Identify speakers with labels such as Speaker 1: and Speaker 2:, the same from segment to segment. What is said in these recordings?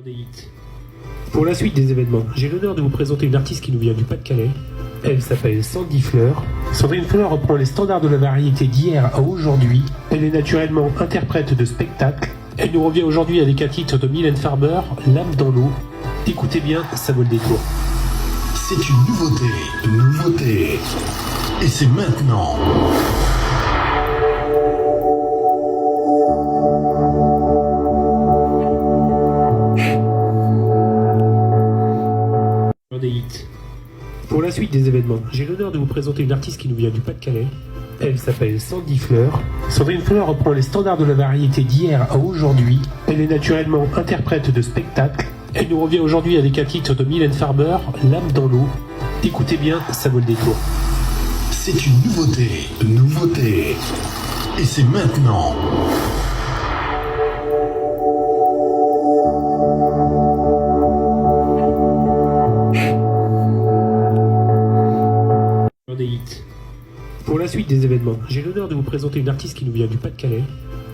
Speaker 1: Des hits. Pour la suite des événements, j'ai l'honneur de vous présenter une artiste qui nous vient du Pas-de-Calais. Elle s'appelle Sandy Fleur. Sandrine Fleur reprend les standards de la variété d'hier à aujourd'hui. Elle est naturellement interprète de spectacle. Elle nous revient aujourd'hui avec un titre de Mylène Farmer, L'âme dans l'eau. Écoutez bien, ça vaut le détour.
Speaker 2: C'est une nouveauté. Et c'est maintenant.
Speaker 1: Des hits. Pour la suite des événements, j'ai l'honneur de vous présenter une artiste qui nous vient du Pas-de-Calais. Elle s'appelle Sandy Fleur. Sandrine Fleur reprend les standards de la variété d'hier à aujourd'hui. Elle est naturellement interprète de spectacle. Elle nous revient aujourd'hui avec un titre de Mylène Farmer, L'âme dans l'eau. Écoutez bien, ça vaut le détour.
Speaker 2: C'est une nouveauté. Et c'est maintenant.
Speaker 1: Des hits. Pour la suite des événements, j'ai l'honneur de vous présenter une artiste qui nous vient du Pas-de-Calais.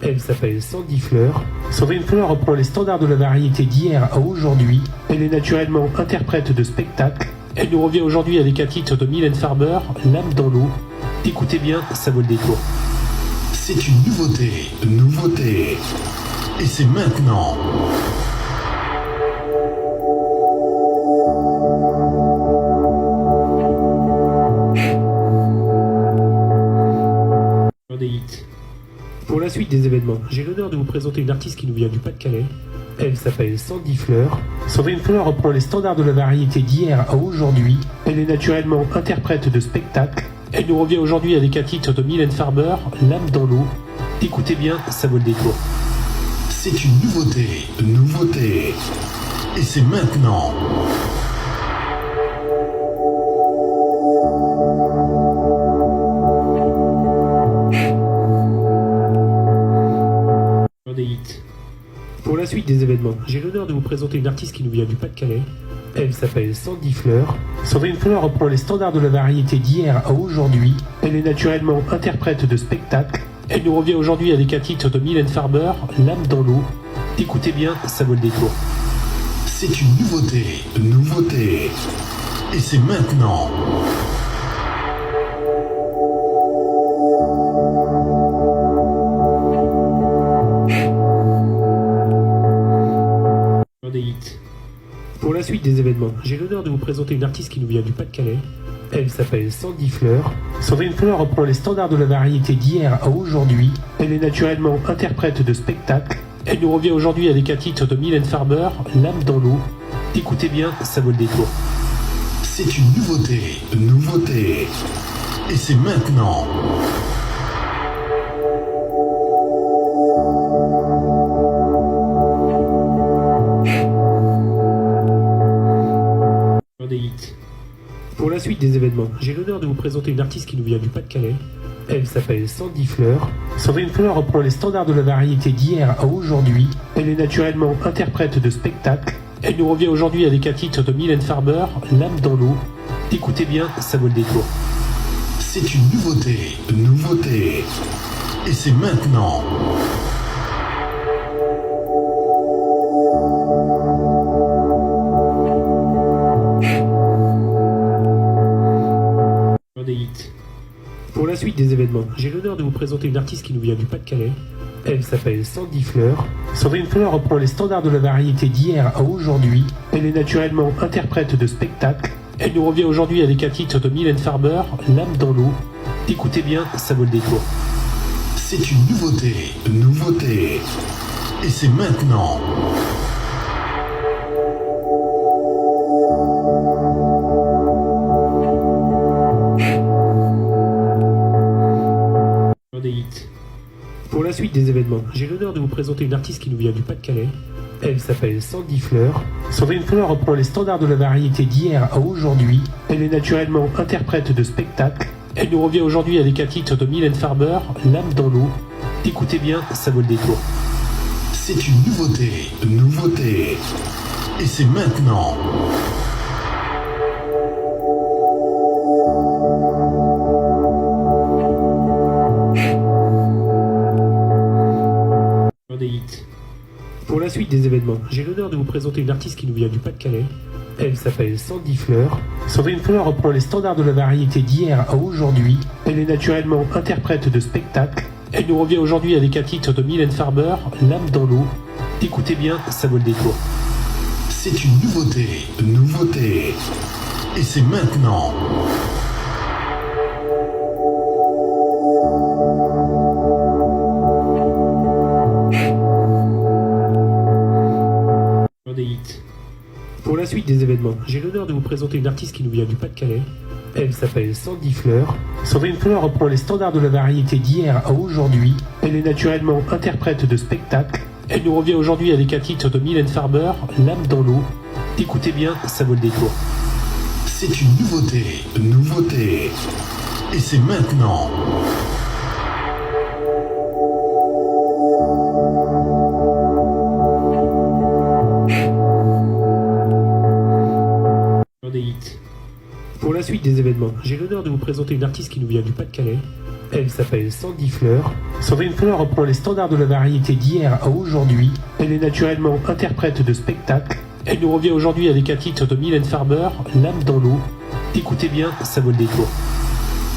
Speaker 1: Elle s'appelle Sandy Fleur. Sandrine Fleur reprend les standards de la variété d'hier à aujourd'hui. Elle est naturellement interprète de spectacle. Elle nous revient aujourd'hui avec un titre de Mylène Farmer, L'âme dans l'eau. Écoutez bien, ça vaut le détour.
Speaker 2: C'est une nouveauté. Et c'est maintenant.
Speaker 1: Des hits. Pour la suite des événements, j'ai l'honneur de vous présenter une artiste qui nous vient du Pas-de-Calais. Elle s'appelle Sandy Fleur. Sandrine Fleur reprend les standards de la variété d'hier à aujourd'hui. Elle est naturellement interprète de spectacle. Elle nous revient aujourd'hui avec un titre de Mylène Farmer, L'âme dans l'eau. Écoutez bien, ça vaut le détour.
Speaker 2: C'est une nouveauté. Et c'est maintenant.
Speaker 1: Des hits. Pour la suite des événements, j'ai l'honneur de vous présenter une artiste qui nous vient du Pas-de-Calais. Elle s'appelle Sandy Fleur. Sandrine Fleur reprend les standards de la variété d'hier à aujourd'hui. Elle est naturellement interprète de spectacle. Elle nous revient aujourd'hui avec un titre de Mylène Farmer, L'âme dans l'eau. Écoutez bien, ça vaut le détour.
Speaker 2: C'est une nouveauté. Et c'est maintenant.
Speaker 1: Des hits. Pour la suite des événements, j'ai l'honneur de vous présenter une artiste qui nous vient du Pas-de-Calais. Elle s'appelle Sandy Fleur. Sandrine Fleur reprend les standards de la variété d'hier à aujourd'hui. Elle est naturellement interprète de spectacle. Elle nous revient aujourd'hui avec un titre de Mylène Farmer, L'âme dans l'eau. Écoutez bien, ça vaut le détour.
Speaker 2: C'est une nouveauté. Et c'est maintenant.
Speaker 1: Des hits. Pour la suite des événements, j'ai l'honneur de vous présenter une artiste qui nous vient du Pas-de-Calais. Elle s'appelle Sandy Fleur. Sandrine Fleur reprend les standards de la variété d'hier à aujourd'hui. Elle est naturellement interprète de spectacle. Elle nous revient aujourd'hui avec un titre de Mylène Farmer, L'âme dans l'eau. Écoutez bien, ça vaut le détour.
Speaker 2: C'est une nouveauté. Et c'est maintenant.
Speaker 1: Des hits. Pour la suite des événements, j'ai l'honneur de vous présenter une artiste qui nous vient du Pas-de-Calais. Elle s'appelle Sandy Fleur. Sandrine Fleur reprend les standards de la variété d'hier à aujourd'hui. Elle est naturellement interprète de spectacle. Elle nous revient aujourd'hui avec un titre de Mylène Farmer, L'âme dans l'eau. Écoutez bien, ça vaut le détour.
Speaker 2: C'est une nouveauté. Et c'est maintenant.
Speaker 1: Des hits. Pour la suite des événements, j'ai l'honneur de vous présenter une artiste qui nous vient du Pas-de-Calais. Elle s'appelle Sandy Fleur. Sandrine Fleur reprend les standards de la variété d'hier à aujourd'hui. Elle est naturellement interprète de spectacle. Elle nous revient aujourd'hui avec un titre de Mylène Farmer, L'âme dans l'eau. Écoutez bien, ça vaut le détour.
Speaker 2: C'est une nouveauté. Et c'est maintenant.
Speaker 1: Des hits. Pour la suite suite des événements, j'ai l'honneur de vous présenter une artiste qui nous vient du Pas-de-Calais. Elle s'appelle Sandy Fleur. Sandrine Fleur reprend les standards de la variété d'hier à aujourd'hui. Elle est naturellement interprète de spectacle. Elle nous revient aujourd'hui avec un titre de Mylène Farmer, L'âme dans l'eau. Écoutez bien, ça vaut le détour.
Speaker 2: C'est une nouveauté. Et c'est maintenant.
Speaker 1: Des hits. Pour la suite des événements, j'ai l'honneur de vous présenter une artiste qui nous vient du Pas-de-Calais. Elle s'appelle Sandy Fleur. Sandrine Fleur reprend les standards de la variété d'hier à aujourd'hui. Elle est naturellement interprète de spectacle. Elle nous revient aujourd'hui avec un titre de Mylène Farmer, L'âme dans l'eau. Écoutez bien, ça vaut le détour.
Speaker 2: C'est une nouveauté. Et c'est maintenant.
Speaker 1: Des hits. Pour la suite des événements, j'ai l'honneur de vous présenter une artiste qui nous vient du Pas-de-Calais. Elle s'appelle Sandy Fleur. Sandrine Fleur reprend les standards de la variété d'hier à aujourd'hui. Elle est naturellement interprète de spectacle. Elle nous revient aujourd'hui avec un titre de Mylène Farmer, L'âme dans l'eau. Écoutez bien, ça vaut le détour.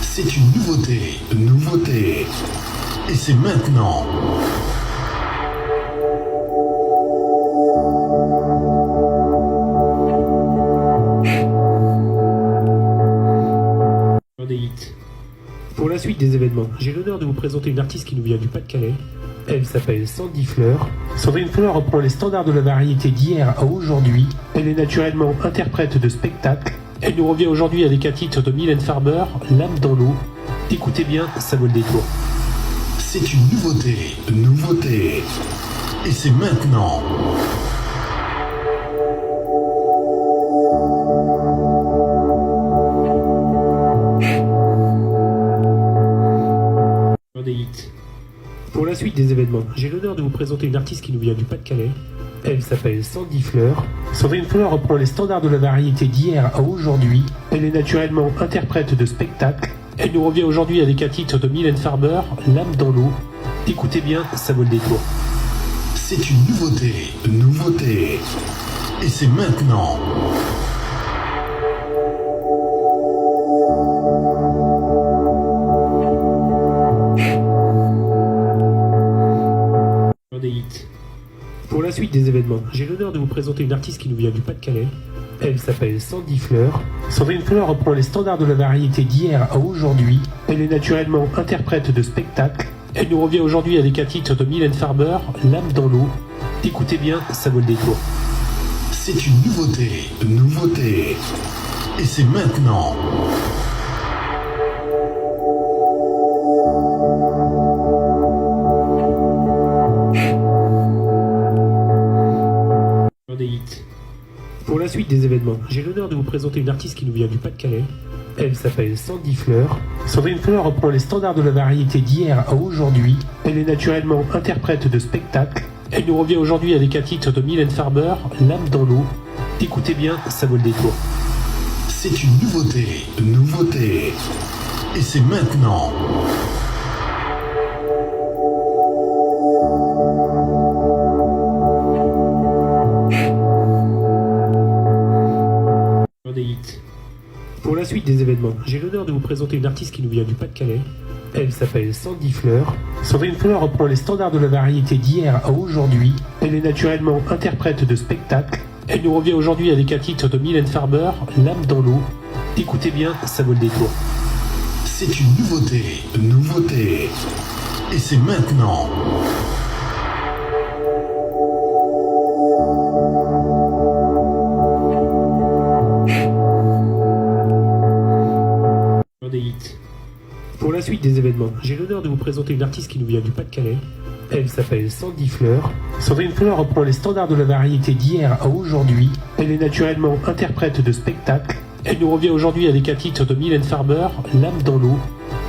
Speaker 2: C'est une nouveauté. Et c'est maintenant.
Speaker 1: Des hits. Pour la suite des événements, j'ai l'honneur de vous présenter une artiste qui nous vient du Pas-de-Calais. Elle s'appelle Sandy Fleur. Sandrine Fleur reprend les standards de la variété d'hier à aujourd'hui. Elle est naturellement interprète de spectacle. Elle nous revient aujourd'hui avec un titre de Mylène Farmer, L'âme dans l'eau. Écoutez bien, ça vaut le détour.
Speaker 2: C'est une nouveauté. Et c'est maintenant.
Speaker 1: Des hits. Pour la suite des événements, j'ai l'honneur de vous présenter une artiste qui nous vient du Pas-de-Calais. Elle s'appelle Sandy Fleur. Sandrine Fleur reprend les standards de la variété d'hier à aujourd'hui. Elle est naturellement interprète de spectacle. Elle nous revient aujourd'hui avec un titre de Mylène Farmer, L'âme dans l'eau. Écoutez bien, ça vaut le détour.
Speaker 2: C'est une nouveauté. Et c'est maintenant.
Speaker 1: Des hits. Pour la suite des événements, j'ai l'honneur de vous présenter une artiste qui nous vient du Pas-de-Calais. Elle s'appelle Sandy Fleur. Sandrine Fleur reprend les standards de la variété d'hier à aujourd'hui. Elle est naturellement interprète de spectacle. Elle nous revient aujourd'hui avec un titre de Mylène Farmer, L'âme dans l'eau. Écoutez bien, ça vaut le détour.
Speaker 2: C'est une nouveauté. Et c'est maintenant.
Speaker 1: Des hits. Pour la suite des événements, j'ai l'honneur de vous présenter une artiste qui nous vient du Pas-de-Calais. Elle s'appelle Sandy Fleur. Sandrine Fleur reprend les standards de la variété d'hier à aujourd'hui. Elle est naturellement interprète de spectacle. Elle nous revient aujourd'hui avec un titre de Mylène Farmer, L'âme dans l'eau. Écoutez bien, ça vaut le détour.
Speaker 2: C'est une nouveauté. Et c'est maintenant.
Speaker 1: Des hits. Pour la suite des événements, j'ai l'honneur de vous présenter une artiste qui nous vient du Pas-de-Calais. Elle s'appelle Sandy Fleur. Sandrine Fleur reprend les standards de la variété d'hier à aujourd'hui. Elle est naturellement interprète de spectacle. Elle nous revient aujourd'hui avec un titre de Mylène Farmer, L'âme dans l'eau. Écoutez bien, ça vaut le détour.
Speaker 2: C'est une nouveauté. Et c'est maintenant.
Speaker 1: Des hits. Pour la suite des événements, j'ai l'honneur de vous présenter une artiste qui nous vient du Pas-de-Calais. Elle s'appelle Sandy Fleur. Sandrine Fleur reprend les standards de la variété d'hier à aujourd'hui. Elle est naturellement interprète de spectacle. Elle nous revient aujourd'hui avec un titre de Mylène Farmer, L'âme dans l'eau.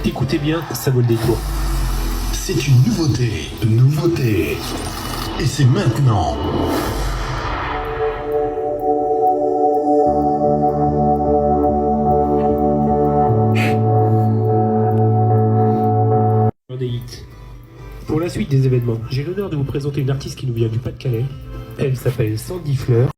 Speaker 1: Écoutez bien, ça vaut le détour.
Speaker 2: C'est une nouveauté. Et c'est maintenant.
Speaker 1: Des hits. Pour la suite des événements, j'ai l'honneur de vous présenter une artiste qui nous vient du Pas-de-Calais. Elle s'appelle Sandy Fleur.